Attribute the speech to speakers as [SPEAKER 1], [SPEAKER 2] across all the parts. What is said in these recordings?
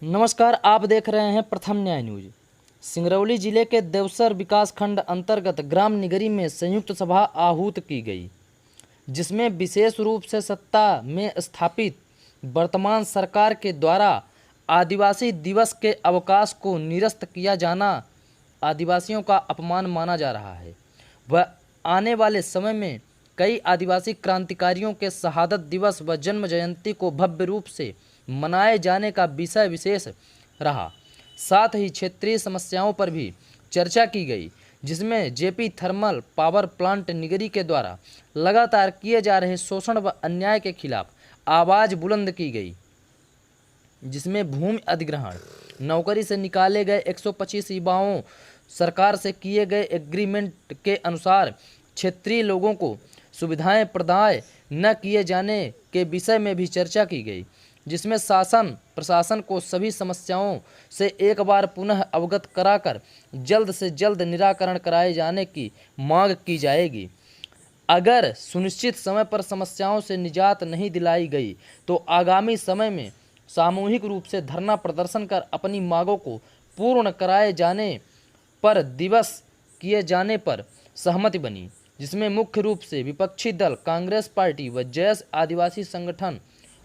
[SPEAKER 1] नमस्कार, आप देख रहे हैं प्रथम न्याय न्यूज। सिंगरौली जिले के देवसर विकासखंड अंतर्गत ग्राम निगरी में संयुक्त सभा आहूत की गई, जिसमें विशेष रूप से सत्ता में स्थापित वर्तमान सरकार के द्वारा आदिवासी दिवस के अवकाश को निरस्त किया जाना आदिवासियों का अपमान माना जा रहा है। वह आने वाले समय में कई आदिवासी क्रांतिकारियों के शहादत दिवस व जन्म जयंती को भव्य रूप से मनाए जाने का विषय विशेष रहा। साथ ही क्षेत्रीय समस्याओं पर भी चर्चा की गई, जिसमें जेपी थर्मल पावर प्लांट निगरी के द्वारा लगातार किए जा रहे शोषण व अन्याय के खिलाफ आवाज़ बुलंद की गई, जिसमें भूमि अधिग्रहण, नौकरी से निकाले गए 125 युवाओं, सरकार से किए गए एग्रीमेंट के अनुसार क्षेत्रीय लोगों को सुविधाएं प्रदान न किए जाने के विषय में भी चर्चा की गई, जिसमें शासन प्रशासन को सभी समस्याओं से एक बार पुनः अवगत कराकर जल्द से जल्द निराकरण कराए जाने की मांग की जाएगी। अगर सुनिश्चित समय पर समस्याओं से निजात नहीं दिलाई गई तो आगामी समय में सामूहिक रूप से धरना प्रदर्शन कर अपनी मांगों को पूर्ण कराए जाने पर दिवस किए जाने पर सहमति बनी, जिसमें मुख्य रूप से विपक्षी दल कांग्रेस पार्टी व जैस आदिवासी संगठन,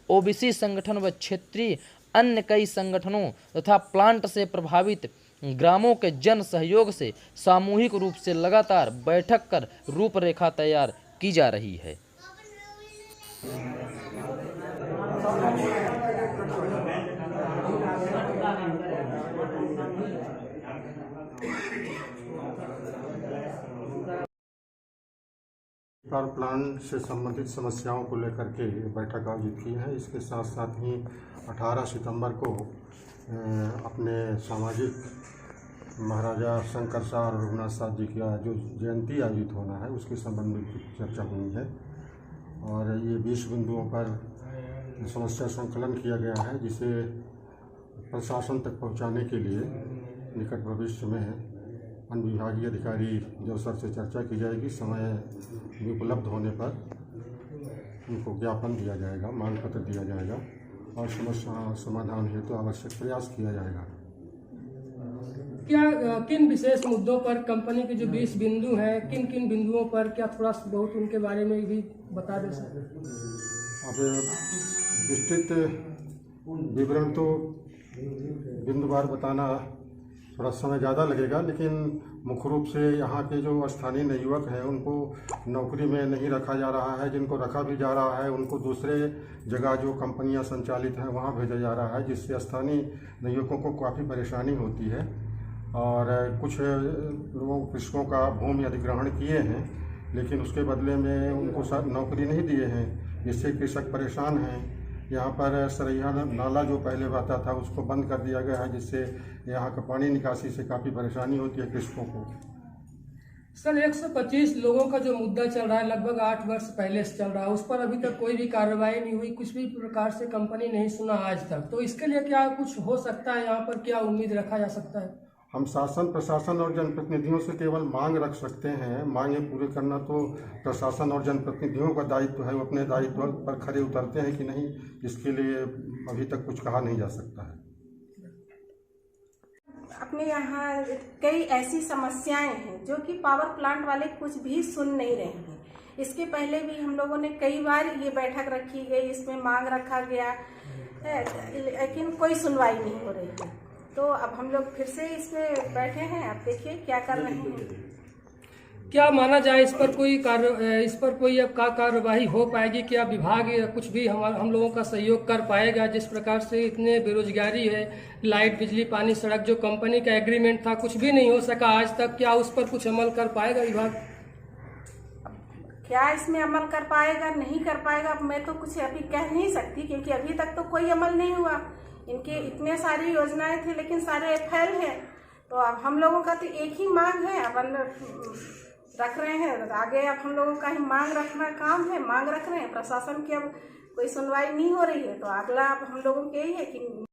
[SPEAKER 1] ओबीसी संगठन व क्षेत्रीय अन्य कई संगठनों तथा प्लांट से प्रभावित ग्रामों के जन सहयोग से सामूहिक रूप से लगातार बैठक कर रूपरेखा तैयार की जा रही है।
[SPEAKER 2] पावर प्लांट से संबंधित समस्याओं को लेकर के बैठक आयोजित की है। इसके साथ साथ ही 18 सितंबर को अपने सामाजिक महाराजा शंकर शाह और रघुनाथ साहब जी का जो जयंती आयोजित होना है उसके संबंध में चर्चा हुई है और ये 20 बिंदुओं पर समस्या संकलन किया गया है, जिसे प्रशासन तक पहुंचाने के लिए निकट भविष्य में वन विभागीय अधिकारी देवसर से चर्चा की जाएगी। समय उपलब्ध होने पर उनको ज्ञापन दिया जाएगा, मांग पत्र दिया जाएगा और समस्या समाधान हेतु आवश्यक प्रयास किया जाएगा।
[SPEAKER 3] क्या किन विशेष मुद्दों पर कंपनी के जो 20 बिंदु हैं, किन किन बिंदुओं पर क्या थोड़ा बहुत उनके बारे में भी बता दें सर?
[SPEAKER 2] अब विस्तृत विवरण तो बिंदुवार बताना थोड़ा समय ज़्यादा लगेगा, लेकिन मुख्य रूप से यहाँ के जो स्थानीय युवक हैं उनको नौकरी में नहीं रखा जा रहा है। जिनको रखा भी जा रहा है उनको दूसरे जगह जो कंपनियाँ संचालित हैं वहाँ भेजा जा रहा है, जिससे स्थानीय युवकों को काफ़ी परेशानी होती है। और कुछ लोगों कृषकों का भूमि अधिग्रहण किए हैं, लेकिन उसके बदले में उनको नौकरी नहीं दिए हैं, जिससे कृषक परेशान हैं। यहाँ पर सरैया नाला जो पहले बहता था उसको बंद कर दिया गया है, जिससे यहाँ का पानी निकासी से काफ़ी परेशानी होती है कृषकों को।
[SPEAKER 3] सर 125 लोगों का जो मुद्दा चल रहा है, लगभग 8 वर्ष पहले से चल रहा है, उस पर अभी तक कोई भी कार्रवाई नहीं हुई, कुछ भी प्रकार से कंपनी नहीं सुना आज तक। तो इसके लिए क्या कुछ हो सकता है, यहाँ पर क्या उम्मीद रखा जा सकता है?
[SPEAKER 2] हम शासन प्रशासन और जनप्रतिनिधियों से केवल मांग रख सकते हैं। मांगें पूरी करना तो प्रशासन और जनप्रतिनिधियों का दायित्व है। वो अपने दायित्व पर खरे उतरते हैं कि नहीं, इसके लिए अभी तक कुछ कहा नहीं जा सकता है।
[SPEAKER 4] अपने यहाँ कई ऐसी समस्याएं हैं जो कि पावर प्लांट वाले कुछ भी सुन नहीं रहे हैं। इसके पहले भी हम लोगों ने कई बार ये बैठक रखी गई, इसमें मांग रखा गया, लेकिन कोई सुनवाई नहीं हो रही है। तो अब हम लोग फिर से इसमें बैठे हैं, अब देखिए क्या कर रहे हैं।
[SPEAKER 3] क्या माना जाए इस पर कोई अब कार्यवाही हो पाएगी? क्या विभाग कुछ भी हम लोगों का सहयोग कर पाएगा? जिस प्रकार से इतने बेरोजगारी है, लाइट बिजली पानी सड़क, जो कंपनी का एग्रीमेंट था कुछ भी नहीं हो सका आज तक, क्या उस पर कुछ अमल कर पाएगा विभाग?
[SPEAKER 4] क्या इसमें अमल कर पाएगा नहीं कर पाएगा, अब मैं तो कुछ अभी कह नहीं सकती, क्योंकि अभी तक तो कोई अमल नहीं हुआ। इनके इतने सारी योजनाएं थी लेकिन सारे फेल हैं। तो अब हम लोगों का तो एक ही मांग है, अब रख रहे हैं आगे, अब हम लोगों का ही मांग रखना काम है, मांग रख रहे हैं। प्रशासन की अब कोई सुनवाई नहीं हो रही है, तो अगला अब हम लोगों के ही है कि